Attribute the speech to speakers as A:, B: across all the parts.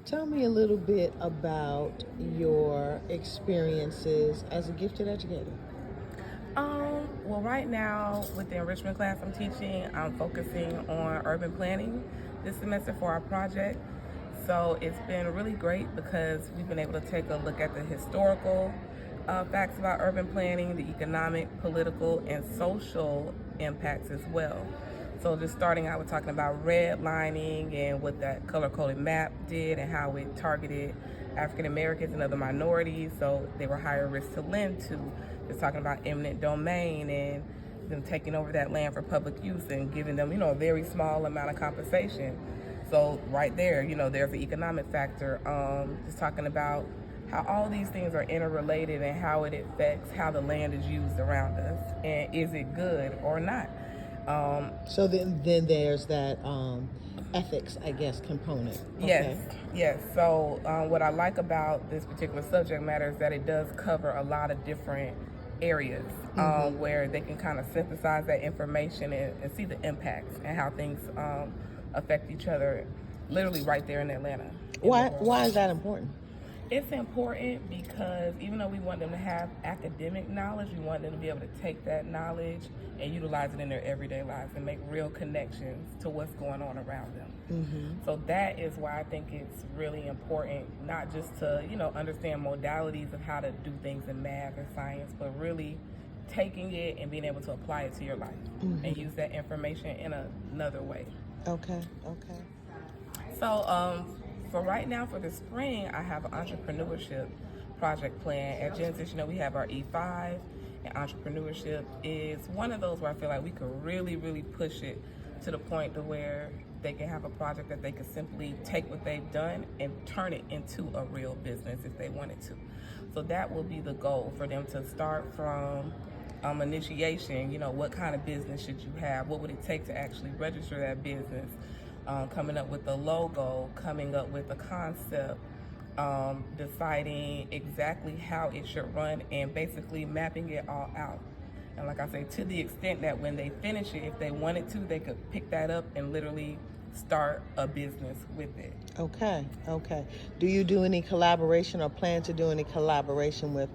A: Tell me a little bit about your experiences as a gifted educator.
B: Well, right now with the enrichment class I'm teaching, I'm focusing on urban planning this semester for our project. So it's been really great because we've been able to take a look at the historical facts about urban planning, the economic, political, and social impacts as well. So just starting out with talking about redlining and what that color-coded map did and how it targeted African Americans and other minorities, so they were higher risk to lend to. Just talking about eminent domain and them taking over that land for public use and giving them, a very small amount of compensation. So right there, there's the economic factor. Just talking about how all these things are interrelated and how it affects how the land is used around us, and is it good or not.
A: So then there's that ethics, I guess, component.
B: Yes,
A: Okay.
B: yes. So what I like about this particular subject matter is that it does cover a lot of different areas where they can kind of synthesize that information and see the impacts and how things affect each other, literally right there in Atlanta.
A: Why is that important?
B: It's important because even though we want them to have academic knowledge, we want them to be able to take that knowledge and utilize it in their everyday lives and make real connections to what's going on around them. So that is why I think it's really important, not just to, understand modalities of how to do things in math and science, but really taking it and being able to apply it to your life and use that information in another way.
A: Okay.
B: So, for right now, for the spring, I have an entrepreneurship project plan. At Genesis, we have our E5, and entrepreneurship is one of those where I feel like we could really, really push it to the point to where they can have a project that they could simply take what they've done and turn it into a real business if they wanted to. So that will be the goal for them to start from initiation. What kind of business should you have? What would it take to actually register that business? Coming up with a logo, coming up with a concept, deciding exactly how it should run, and basically mapping it all out. And like I say, to the extent that when they finish it, if they wanted to, they could pick that up and literally start a business with it.
A: Okay. Do you do any collaboration or plan to do any collaboration with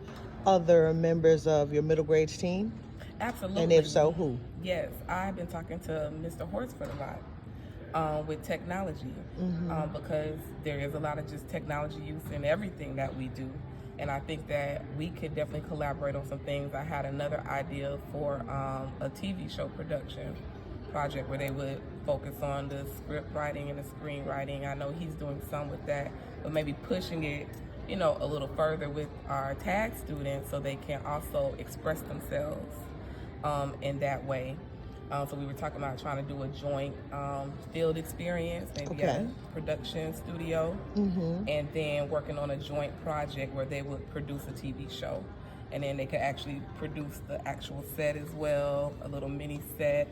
A: other members of your middle grades team?
B: Absolutely.
A: And if so, who?
B: Yes, I've been talking to Mr. Horsford a lot. With technology, because there is a lot of just technology use in everything that we do, and I think that we could definitely collaborate on some things. I had another idea for a TV show production project where they would focus on the script writing and the screenwriting. I know he's doing some with that, but maybe pushing it, a little further with our tag students so they can also express themselves in that way. So we were talking about trying to do a joint field experience, maybe at a production studio, and then working on a joint project where they would produce a TV show. And then they could actually produce the actual set as well, a little mini set,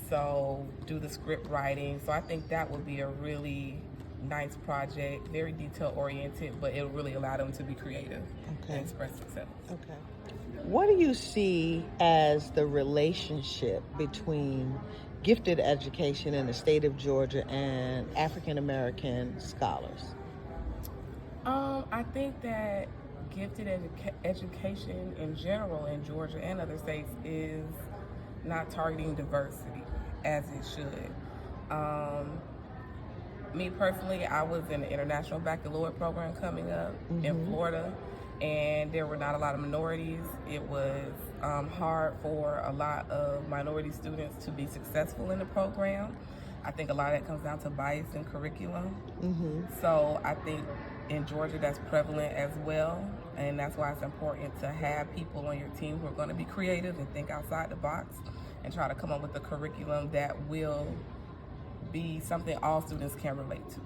B: so do the script writing. So I think that would be a really nice project, very detail oriented, but it'll really allow them to be creative and express themselves.
A: Okay. What do you see as the relationship between gifted education in the state of Georgia and African American scholars?
B: I think that gifted education in general in Georgia and other states is not targeting diversity as it should. Me personally, I was in the International Baccalaureate program coming up in Florida, and there were not a lot of minorities. It was hard for a lot of minority students to be successful in the program. I think a lot of that comes down to bias in curriculum. So I think in Georgia that's prevalent as well, and that's why it's important to have people on your team who are going to be creative and think outside the box and try to come up with a curriculum that will be something all students can relate to.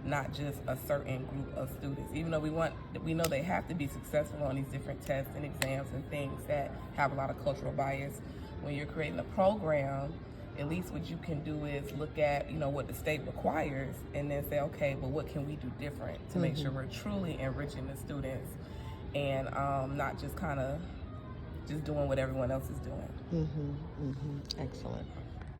B: Not just a certain group of students. Even though we know they have to be successful on these different tests and exams and things that have a lot of cultural bias. When you're creating a program, at least what you can do is look at, what the state requires and then say, okay, but what can we do different to make sure we're truly enriching the students and not just kind of just doing what everyone else is doing.
A: Excellent.